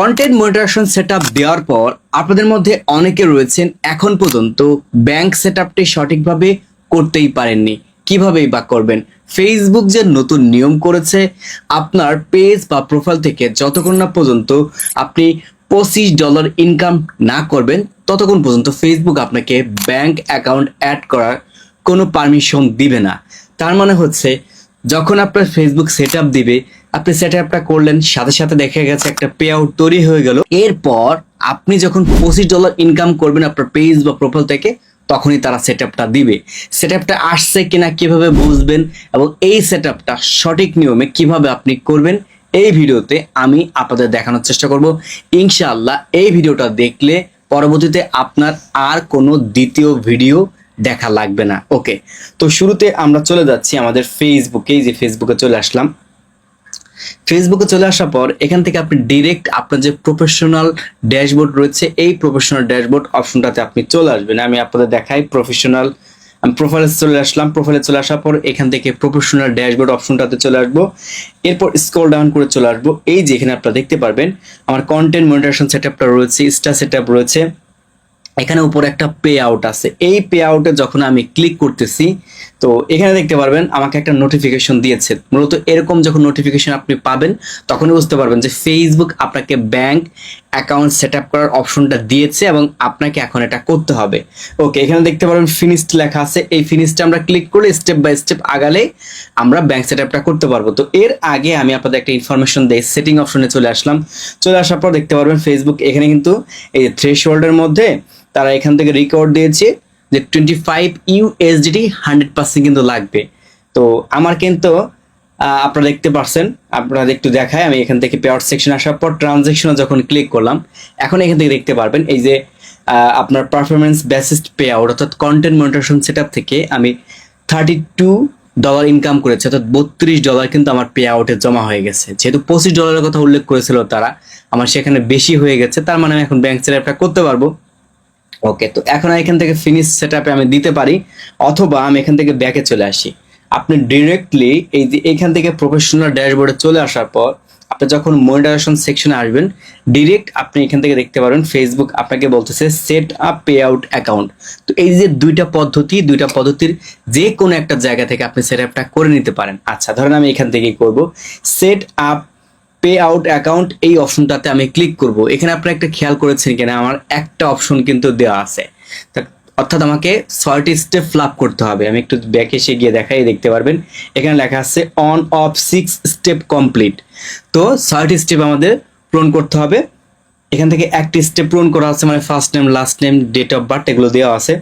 Content মনিটরেশন setup দেওয়ার পর আপনাদের মধ্যে অনেকে রয়েছেন এখন পর্যন্ত ব্যাংক সেটআপটি সঠিকভাবে করতেই পারেননি। কিভাবেই বা করবেন? ফেসবুক যে নতুন নিয়ম করেছে, আপনার পেজ বা প্রোফাইল থেকে যতক্ষণ না পর্যন্ত আপনি $25 ইনকাম না করবেন ততক্ষণ পর্যন্ত ফেসবুক আপনাকে ব্যাংক অ্যাকাউন্ট অ্যাড করার কোনো পারমিশন দিবে না। তার মানে হচ্ছে যখন আপনার ফেসবুক সেটআপ দিবে, আপনি সেটআপটা করলেন, সাথে সাথে দেখা গেছে একটা পে আউট তৈরি হয়ে গেল। এরপর আপনি যখন $25 ইনকাম করবেন আপনার পেজ বা প্রোফাইল থেকে, তখনই তারা সেটআপটা দিবে। সেটআপটা আসছে কিনা কিভাবে বুঝবেন এবং এই সেটআপটা সঠিক নিয়মে কিভাবে আপনি করবেন, এই ভিডিওতে আমি আপনাদের দেখানোর চেষ্টা করব। ইনশাআল্লাহ এই ভিডিওটা দেখলে পরবর্তীতে আপনার আর কোনো দ্বিতীয় ভিডিও দেখা লাগবে না। ওকে, তো শুরুতে আমরা চলে যাচ্ছি আমাদের ফেসবুকে। যে ফেসবুকে চলে আসলাম, ফেসবুকে চলে আসার পর এখান থেকে আপনি ডিরেক্ট আপনার যে প্রফেশনাল ড্যাশবোর্ড রয়েছে, এই প্রফেশনাল ড্যাশবোর্ড অপশনটাতে আপনি চলে আসবেন। আমি আপনাদের দেখাই প্রফেশনাল। আমি প্রোফাইলে চলে আসলাম। প্রোফাইলে চলে আসার পর এখান থেকে প্রফেশনাল ড্যাশবোর্ড অপশনটাতে চলে আসবো। এরপর স্ক্রল ডাউন করে চলে আসবো। এই যে এখানে আপনারা দেখতে পারবেন আমার কন্টেন্ট মনিটরেশন সেটআপটা রয়েছে, স্টার সেটআপ রয়েছে। এখানে উপরে একটা পে আউট আছে। এই পে আউটে যখন আমি ক্লিক করতেছি, তো এখানে দেখতে পারবেন আমাকে একটা নোটিফিকেশন দিয়েছে। মূলত এরকম যখন নোটিফিকেশন আপনি পাবেন তখনই বুঝতে পারবেন যে ফেসবুক আপনাকে ব্যাংক অ্যাকাউন্ট সেট আপ করার অপশনটা দিয়েছে এবং আপনাকে এখন এটা করতে হবে। ওকে, এখানে দেখতে পারবেন ফিনিশড লেখা আছে। এই ফিনিশটা আমরা ক্লিক করে স্টেপ বাই স্টেপ আগালে আমরা ব্যাংক সেট আপটা করতে পারবো। তো এর আগে আমি আপনাদের একটা ইনফরমেশন দেই। সেটিং অপশনে চলে আসলাম। চলে আসার পর দেখতে পারবেন ফেসবুক এখানে কিন্তু এই থ্রেশহোল্ডের মধ্যে তারা এখান থেকে রেকর্ড দিয়েছে যে 25 USDT 100% কিন্তু লাগবে। তো আমার কিন্তু আপনারা দেখতে পারছেন, আপনারা একটু দেখায়। আমি এখান থেকে পে আউট সেকশন আসার পর ট্রানজ্যাকশনে যখন ক্লিক করলাম, এখন এখান থেকে দেখতে পারবেন এই যে আপনার পারফরমেন্স বেসিসড পে আউট অর্থাৎ কন্টেন্ট মনিটরেশন সেটআপ থেকে আমি $32 ইনকাম করেছি, অর্থাৎ $32 কিন্তু আমার পে আউটে জমা হয়ে গেছে। যেহেতু $25 কথা উল্লেখ করেছিল তারা, আমার সেখানে বেশি হয়ে গেছে। তার মানে আমি এখন ব্যাংক সেটআপটা করতে পারবো। ওকে, তো এখন এখান থেকে ফিনিশ সেটআপে আমি দিতে পারি, অথবা আমি এখান থেকে ব্যাকে চলে আসি। আপনি ডিরেক্টলি এই যে এখান থেকে প্রফেশনাল ড্যাশবোর্ডে চলে আসার পর আপনি যখন মনিটরেশন সেকশনে আসবেন, ডিরেক্ট আপনি এখান থেকে দেখতে পারেন ফেসবুক আপনাকে বলতেছে set up pay out account. তো এই যে দুইটা পদ্ধতির যে কোনো একটা জায়গা থেকে আপনি সেটআপটা করে নিতে পারেন। আচ্ছা, ধরেন আমি এখান থেকেই করব set up pay out account, এই অপশনটাতে আমি ক্লিক করব। এখানে আপনারা একটা খেয়াল করেছেন কিনা, আমার একটা অপশন কিন্তু দেওয়া আছে, অর্থাৎ আমাকে 6টি স্টেপ ফ্লাপ করতে হবে। আমি একটু ব্যাক এসে গিয়ে দেখাই, দেখতে পারবেন এখানে লেখা আছে অন অফ 6 স্টেপ কমপ্লিট। তো 6টি স্টেপ আমাদের পূরণ করতে হবে। এখান থেকে একটি স্টেপ পূরণ করা আছে, মানে first name, last name, date of birth এগুলো দেওয়া আছে।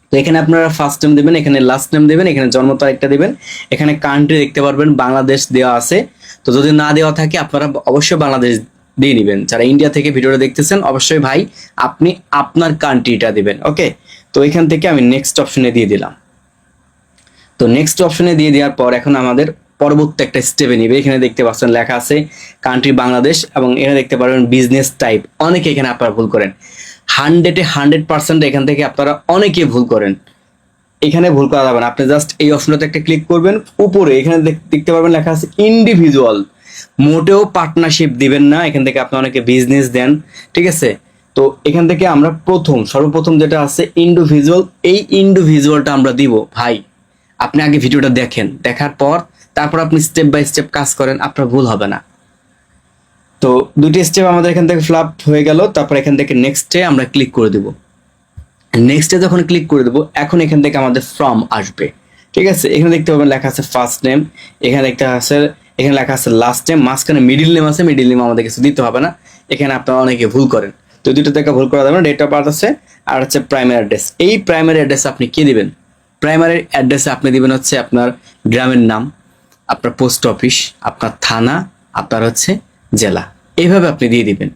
তো এখানে আপনারা ফার্স্ট নেম দেবেন, এখানে লাস্ট নেম দেবেন, এখানে জন্ম তারিখটা দেবেন। এখানে কান্ট্রি দেখতে পারবেন বাংলাদেশ দেওয়া আছে। তো যদি না দেওয়া থাকে আপনারা অবশ্যই বাংলাদেশ দিয়ে নেবেন। যারা ইন্ডিয়া থেকে ভিডিওটা দেখতেছেন অবশ্যই ভাই আপনি আপনার কান্ট্রিটা দিবেন। ওকে, তো এখান থেকে আমি নেক্সট অপশনে দিয়ে দিলাম। তো নেক্সট অপশনে দিয়ে দেওয়ার পর এখন আমাদের পরবর্তী একটা স্টেপে নিবে। এখানে দেখতে পাচ্ছেন লেখা আছে কান্ট্রি বাংলাদেশ এবং এখানে দেখতে পারবেন বিজনেস টাইপ। অনেকে এখানে আপনারা ভুল করেন, 100% এখান থেকে আপনারা অনেকে ভুল করেন। এখানে ভুল করা যাবে না। আপনি জাস্ট এই অপশনটাতে একটা ক্লিক করবেন, উপরে এখানে দেখতে পারবেন লেখা আছে ইন্ডিভিজুয়াল। মোটেও পার্টনারশিপ দিবেন না, এখান থেকে আপনি অনেকে বিজনেস দেন, ঠিক আছে। তো এখান থেকে আমরা সর্বপ্রথম যেটা আছে ইন্ডিভিজুয়াল, এই ইন্ডিভিজুয়ালটা আমরা দিব। ভাই আপনি আগে ভিডিওটা দেখেন, দেখার পর তারপর আপনি স্টেপ বাই স্টেপ কাজ করেন, আপনার ভুল হবে না। তো দুটি স্টেপ আমাদের এখান থেকে ফ্লাপ হয়ে গেল। তারপর এখান থেকে নেক্সটে আমরা ক্লিক করে দেব। নেক্সটে যখন ক্লিক করে দেবো, এখন এখান থেকে আমাদের ফর্ম আসবে, ঠিক আছে। এখানে দেখতে পাবেন লেখা আছে ফার্স্ট নেম, এখানে লেখা আছে লাস্ট নেম, মাঝখানে মিডিল নেম আছে। মিডিল নেম আমাদের কিছু দিতে হবে না, এখানে আপনারা অনেকে ভুল করেন। তো দুটো থেকে ভুল করা যাবে না। ডেট অফ বার্থ আছে আর হচ্ছে প্রাইমারি অ্যাড্রেস। এই প্রাইমারি অ্যাড্রেস আপনি কি দিবেন? প্রাইমারি অ্যাড্রেসে আপনি দিবেন হচ্ছে আপনার গ্রামের নাম, আপনার পোস্ট অফিস, আপনার থানা, আপনার হচ্ছে জেলা, এইভাবে আপনি দিয়ে দিবেন।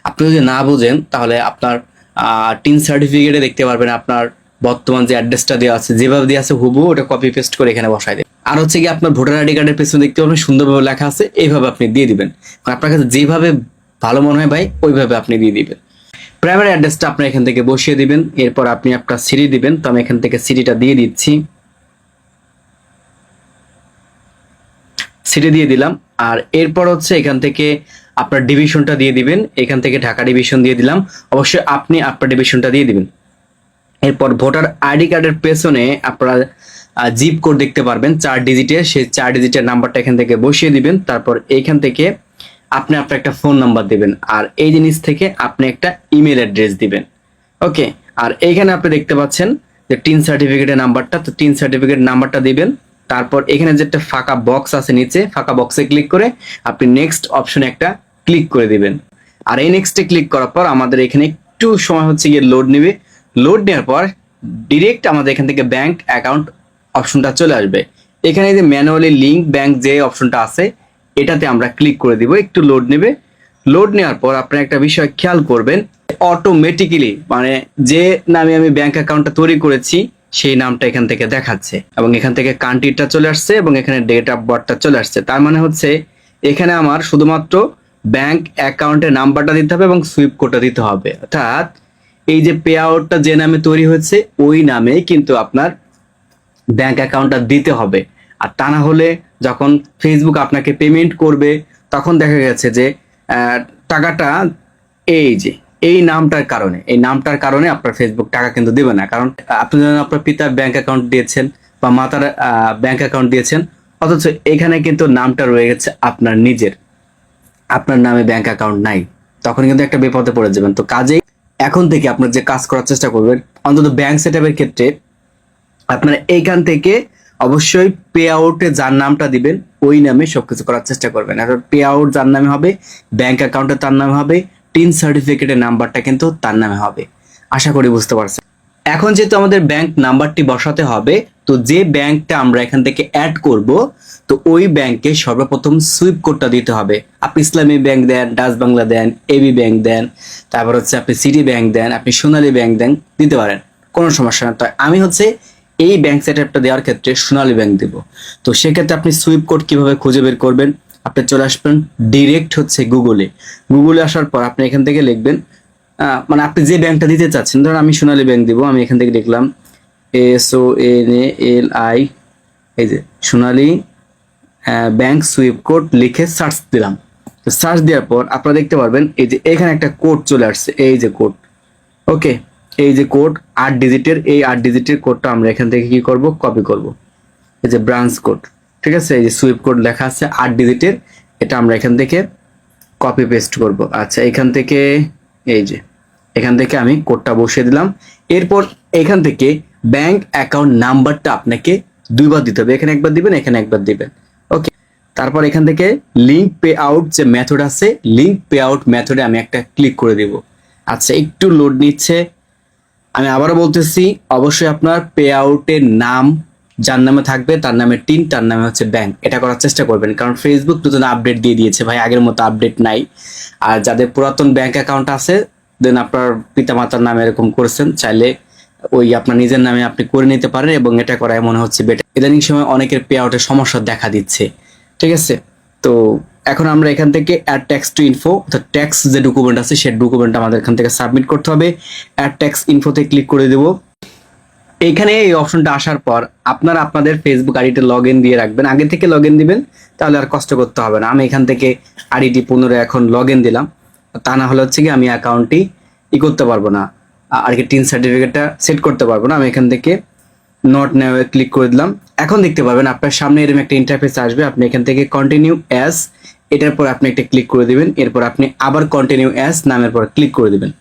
আপনি যদি না বোঝেন তাহলে আপনার টিন সার্টিফিকেটে দেখতে পারবেন আপনার বর্তমান যে অ্যাড্রেসটা দেওয়া আছে, যেভাবে দেওয়া আছে হুবহু ওটা কপি পেস্ট করে এখানে বসাই দেবেন। আর হচ্ছে কি আপনার ভোটার আইডি কার্ডের পেছনে দেখতে পাবেন সুন্দরভাবে লেখা আছে, এইভাবে আপনি দিয়ে দিবেন। আপনার কাছে যেভাবে ভালো মনে হয় ভাই ওইভাবে আপনি দিয়ে দিবেন। প্রাইমারি অ্যাড্রেসটা আপনি এখান থেকে বসিয়ে দিবেন। এরপর আপনি আপনার সিটি দিবেন। তো আমি এখান থেকে সিটিটা দিয়ে দিচ্ছি, সিটি দিয়ে দিলাম। আর এরপর হচ্ছে এখান থেকে আপনার ডিভিশনটা দিয়ে দিবেন। এখান থেকে ঢাকা ডিভিশন দিয়ে দিলাম, অবশ্যই আপনি আপনার ডিভিশনটা দিয়ে দিবেন। এরপর ভোটার আইডি কার্ডের পেছনে আপনারা জিপ কোড দেখতে পারবেন 4 ডিজিটের, সেই 4 ডিজিটের নাম্বারটা এখান থেকে বসিয়ে দিবেন। তারপর এইখান থেকে আপনি আপনার একটা ফোন নাম্বার দিবেন, আর এই জিনিস থেকে আপনি একটা ইমেল অ্যাড্রেস দিবেন। ওকে, আর এইখানে আপনি দেখতে পাচ্ছেন যে টিন সার্টিফিকেটের নাম্বারটা, তো টিন সার্টিফিকেট নাম্বারটা দিবেন। তারপর এখানে যে একটা ফাঁকা বক্স আছে নিচে, ফাঁকা বক্সে ক্লিক করে আপনি নেক্সট অপশনে একটা ক্লিক করে দিবেন। আর এই নেক্সটে ক্লিক করার পর আমাদের এখানে একটু সময় হচ্ছে গিয়ে লোড নেবে। লোড নেওয়ার পর ডিরেক্ট আমাদের এখান থেকে ব্যাংক অ্যাকাউন্ট অপশনটা চলে আসবে। এখানে যে ম্যানুয়ালি লিঙ্ক ব্যাংক যে অপশনটা আছে এটাতে আমরা ক্লিক করে দিব। একটু লোড নেবে। লোড নেওয়ার পর আপনারা একটা বিষয় খেয়াল করবেন, অটোমেটিক্যালি মানে যে নামে আমি ব্যাংক অ্যাকাউন্টটা তৈরি করেছি সেই নামটা এখান থেকে দেখাচ্ছে, এবং এখান থেকে কান্ট্রিটা চলে আসছে এবং এখানে ডেট অফ বার্থটা চলে আসছে। তার মানে হচ্ছে এখানে আমার শুধুমাত্র ব্যাংক অ্যাকাউন্টের নাম্বারটা দিতে হবে এবং সুইপ কোডটা দিতে হবে। অর্থাৎ এই যে পে আউটটা যে নামে তৈরি হয়েছে ওই নামেই কিন্তু আপনার ব্যাংক অ্যাকাউন্টটা দিতে হবে। আর তা না হলে যখন ফেসবুক আপনাকে পেমেন্ট করবে তখন দেখা গেছে যে টাকাটা এই যে এই নামটার কারণে আপনার ফেসবুক টাকা কিন্তু দেবে না। কারণ আপনি যখন আপনার পিতার ব্যাংক অ্যাকাউন্ট দিয়েছেন বা মাতার ব্যাংক অ্যাকাউন্ট দিয়েছেন, অথচ এখানে কিন্তু নামটা রয়ে গেছে আপনার নিজের, আপনার নামে ব্যাংক অ্যাকাউন্ট নাই, তখন কিন্তু একটা বিপদে পড়ে যাবেন। তো কাজেই এখন থেকে আপনার যে কাজ করার চেষ্টা করবেন, অন্তত ব্যাংক সেটআপের ক্ষেত্রে আপনারা এইখান থেকে অবশ্যই পে আউটে যার নামটা দিবেন ওই নামে সবকিছু করার চেষ্টা করবেন। এখন পে আউট যার নামে হবে, ব্যাংক অ্যাকাউন্টে তার নামে হবে, টিন সার্টিফিকেটের নাম্বারটা কিন্তু তার নামে হবে। আশা করি বুঝতে পারছেন। এখন যেহেতু আমাদের ব্যাংক নাম্বারটি বসাতে হবে, তো যে ব্যাংকটা আমরা এখান থেকে অ্যাড করব, তো ওই ব্যাংকে সর্বপ্রথম সুইপ কোডটা দিতে হবে। আপনি ইসলামী ব্যাংক দেন, ডাচ বাংলা দেন, এবি ব্যাংক দেন, তারপর হচ্ছে আপনি সিটি ব্যাংক দেন, আপনি সোনালী ব্যাংক দেন, দিতে পারেন, কোনো সমস্যা না। তো আমি হচ্ছে এই ব্যাংক সেটআপটা দেওয়ার ক্ষেত্রে সোনালী ব্যাংক দিব। তো সেক্ষেত্রে আপনি সুইপ কোড কিভাবে খুঁজে বের করবেন, আপনি চলে আসবেন ডিরেক্ট হচ্ছে গুগলে আসার পর আপনি এখান থেকে লিখবেন মানে আপনি যে ব্যাংকটা দিতে চাচ্ছেন। ধরুন আমি সোনালী ব্যাংক দিব, আমি এখান থেকে লিখলাম SONALI, এই যে সোনালী ব্যাংক সুইপ কোড লিখে সার্চ দিলাম। তো সার্চ দেওয়ার পর আপনারা দেখতে পারবেন এই যে এখানে একটা কোড চলে আসছে, এই যে কোড। ওকে, এই যে কোড 8 ডিজিটের, এই 8 ডিজিটের কোডটা আমরা এখান থেকে কি করব, কপি করব। এই যে ব্রাঞ্চ কোড, ঠিক আছে, এই যে সুইপ কোড লেখা আছে 8 ডিজিটের, এটা আমরা এখান থেকে কপি পেস্ট করব। আচ্ছা, এখান থেকে এই যে এখান থেকে আমি কোডটা বসিয়ে দিলাম। এরপর এখান থেকে ব্যাংক অ্যাকাউন্ট নাম্বারটা আপনাকে দুইবার দিতে হবে, এখানে একবার দিবেন, এখানে একবার দিবেন। ওকে, তারপর এখান থেকে লিঙ্ক পে আউট যে মেথড আছে, লিঙ্ক পে আউট মেথডে আমি একটা ক্লিক করে দিব। আচ্ছা, একটু লোড নিচ্ছে। আমি আবারও বলতেছি, অবশ্যই আপনার পে আউটের নাম যার নামে থাকবে তার নামে টিন, তার নামে হচ্ছে ব্যাংক, এটা করার চেষ্টা করবেন। কারণ ফেসবুক নতুন আপডেট দিয়ে দিয়েছে ভাই, আগের মতো আপডেট নাই। আর যাদের পুরাতন ব্যাংক অ্যাকাউন্ট আছে, দেন আপনার পিতামাতার নামে এরকম করেছেন, চাইলে ওই আপনার নিজের নামে আপনি করে নিতে পারেন, এবং এটা করায় মনে হচ্ছে বেটার। ইদানিং সময় অনেকের পে আউটের সমস্যা দেখা দিচ্ছে, ঠিক আছে। তো এখন আমরা এখান থেকে অ্যাড ট্যাক্স টু ইনফো, অর্থাৎ ট্যাক্স যে ডকুমেন্ট আছে সেই ডকুমেন্ট আমাদের এখান থেকে সাবমিট করতে হবে। অ্যাড ট্যাক্স ইনফোতে ক্লিক করে দেব। এইখানে এই অপশনটা আসার পর আপনারা আপনাদের ফেসবুক আইডিতে লগ ইন দিয়ে রাখবেন, আগে থেকে লগ ইন দিবেন, তাহলে আর কষ্ট করতে হবে না। আমি এখান থেকে আইডিটি পুনরায় এখন লগ ইন দিলাম, তা না হলে হচ্ছে কি আমি অ্যাকাউন্টটি করতে পারবো না, আর কি টিন সার্টিফিকেটটা সেট করতে পারবো না। আমি এখান থেকে নট নাও ক্লিক করে দিলাম। এখন দেখতে পাবেন আপনার সামনে এরকম একটা ইন্টারফেস আসবে, আপনি এখান থেকে কন্টিনিউ অ্যাজ, এটার পর আপনি একটা ক্লিক করে দিবেন, এরপর আপনি আবার কন্টিনিউ অ্যাজ নামের পর ক্লিক করে দিবেন।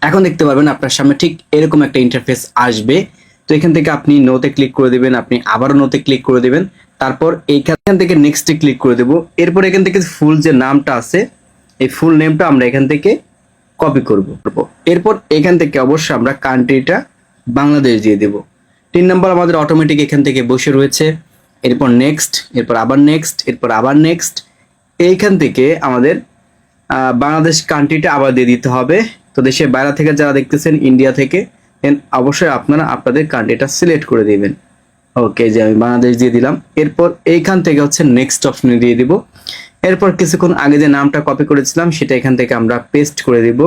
এখন দেখতে পাবেন আপনার সামনে ঠিক এরকম একটা ইন্টারফেস আসবে। তো এখান থেকে আপনি নোতে ক্লিক করে দিবেন, আপনি আবারও নোতে ক্লিক করে দিবেন, তারপর এইখান থেকে নেক্সটে ক্লিক করে দেব। এরপর এখান থেকে ফুল যে নামটা আছে এই ফুল নেমটা আমরা এখান থেকে কপি করব। এরপর এখান থেকে অবশ্যই আমরা কান্ট্রিটা বাংলাদেশ দিয়ে দেব। 3 নাম্বার আমাদের অটোমেটিক এখান থেকে বসে রয়েছে। এরপর নেক্সট, এরপর আবার নেক্সট, এরপর আবার নেক্সট। এইখান থেকে আমাদের বাংলাদেশ কান্ট্রিটা আবার দিয়ে দিতে হবে। তো দেশের বাইরে থেকে যারা দেখতেছেন, ইন্ডিয়া থেকে, দেন অবশ্যই আপনারা আপনাদের কান্ট্রিটা সিলেক্ট করে দিবেন। ওকে, যে আমি বাংলাদেশ দিয়ে দিলাম। এরপর এইখান থেকে হচ্ছে নেক্সট অপশনে দিয়ে দিব। এরপর কিছুক্ষণ আগে যে নামটা কপি করেছিলাম সেটা এখান থেকে আমরা পেস্ট করে দিব।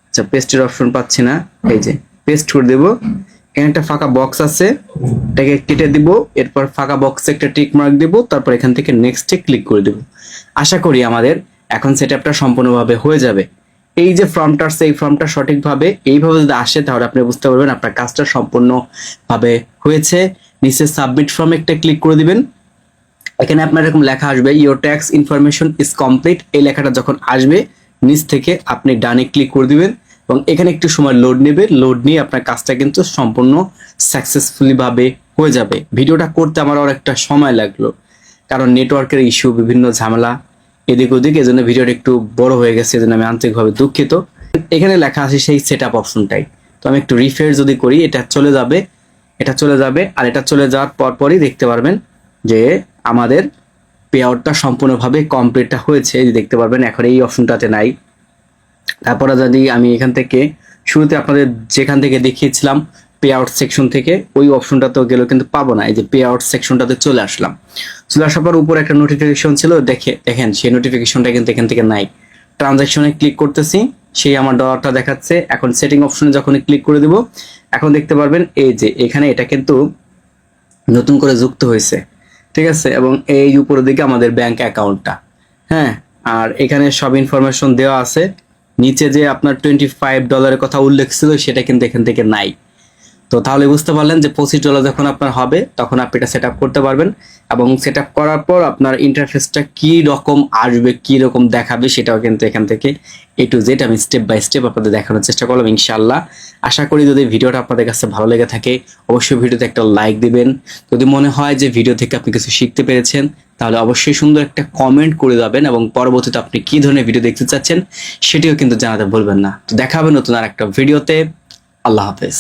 আচ্ছা, পেস্টের অপশন পাচ্ছি না, এই যে পেস্ট করে দেব। এখানে একটা ফাঁকা বক্স আছে, এটাকে কেটে দিব। এরপর ফাঁকা বক্সে একটা টিক মার্ক দিব, তারপর এখান থেকে নেক্সটে ক্লিক করে দেব। আশা করি আমাদের এখন সেটআপটা সম্পূর্ণভাবে হয়ে যাবে। এই যে ফর্মটা আসছে, এই ফর্মটা সঠিকভাবে এইভাবে যদি আসে তাহলে আপনি বুঝতে পারবেন আপনার কাজটা সম্পূর্ণভাবে হয়েছে। নিচে সাবমিট ফর্ম একটা ক্লিক করে দিবেন। এখানে আপনার এরকম লেখা আসবে your tax information is complete. এই লেখাটা যখন আসবে নিচ থেকে আপনি ডানে ক্লিক করে দিবেন এবং এখানে একটু সময় লোড নেবে। লোড নিয়ে আপনার কাজটা কিন্তু সম্পূর্ণ সাকসেসফুলি ভাবে হয়ে যাবে। ভিডিওটা করতে আমার অনেকটা সময় লাগলো, কারণ নেটওয়ার্কের ইস্যু, বিভিন্ন ঝামেলা এদিক ওদিক, এজন্য ভিডিওটা একটু বড় হয়ে গেছে, এজন্য আমি আন্তরিকভাবে দুঃখিত। এখানে লেখা আছে সেই সেটআপ অপশনটাই, তো আমি একটু রিফ্রেশ যদি করি এটা চলে যাবে, আর এটা চলে যাওয়ার পরই দেখতে পারবেন যে আমাদের পে আউটটা সম্পূর্ণভাবে কমপ্লিটটা হয়েছে। এই যে দেখতে পারবেন এখন এই অপশনটাতে নাই। তারপরে যদি আমি এখান থেকে শুরুতে আপনাদের যেখান থেকে দেখিয়েছিলাম পে আউট সেকশন থেকে, ওই অপশনটাতেও গেলেও কিন্তু পাবো না। এই যে পে আউট সেকশনটাতে চলে আসলাম। চলে আসার পর উপরে একটা নোটিফিকেশন ছিল, দেখেন সেই নোটিফিকেশনটা কিন্তু এখান থেকে নাই। ট্রানজাকশনে ক্লিক করতেছি, সেই আমার ডলারটা দেখাচ্ছে। এখন সেটিং অপশনে যখন ক্লিক করে দিব, এখন দেখতে পারবেন এই যে এখানে এটা কিন্তু নতুন করে যুক্ত হয়েছে, ঠিক আছে। এবং এই উপরের দিকে আমাদের ব্যাংক অ্যাকাউন্টটা, হ্যাঁ, আর এখানে সব ইনফরমেশন দেওয়া আছে। নিচে যে আপনার $25 কথা উল্লেখ ছিল সেটা কিন্তু এখান থেকে নাই। তো তাহলে বুঝতে পারলেন যে $25 যখন আপনার হবে তখন আপনি এটা সেট আপ করতে পারবেন, এবং সেট আপ করার পর আপনার ইন্টারফেসটা কি রকম আসবে, কি রকম দেখাবে সেটাও কিন্তু এখান থেকে A to Z আমি স্টেপ বাই স্টেপ আপনাদের দেখানোর চেষ্টা করলাম ইনশাআল্লাহ। আশা করি যদি ভিডিওটা আপনাদের কাছে ভালো লেগে থাকে অবশ্যই ভিডিওতে একটা লাইক দিবেন। যদি মনে হয় যে ভিডিও থেকে আপনি কিছু শিখতে পেরেছেন তাহলে অবশ্যই সুন্দর একটা কমেন্ট করে যাবেন, এবং পরবর্তীতে আপনি কি ধরনের ভিডিও দেখতে চাচ্ছেন সেটিও কিন্তু জানাতে ভুলবেন না। তো দেখা হবে নতুন আর একটা ভিডিওতে। আল্লাহ হাফেজ।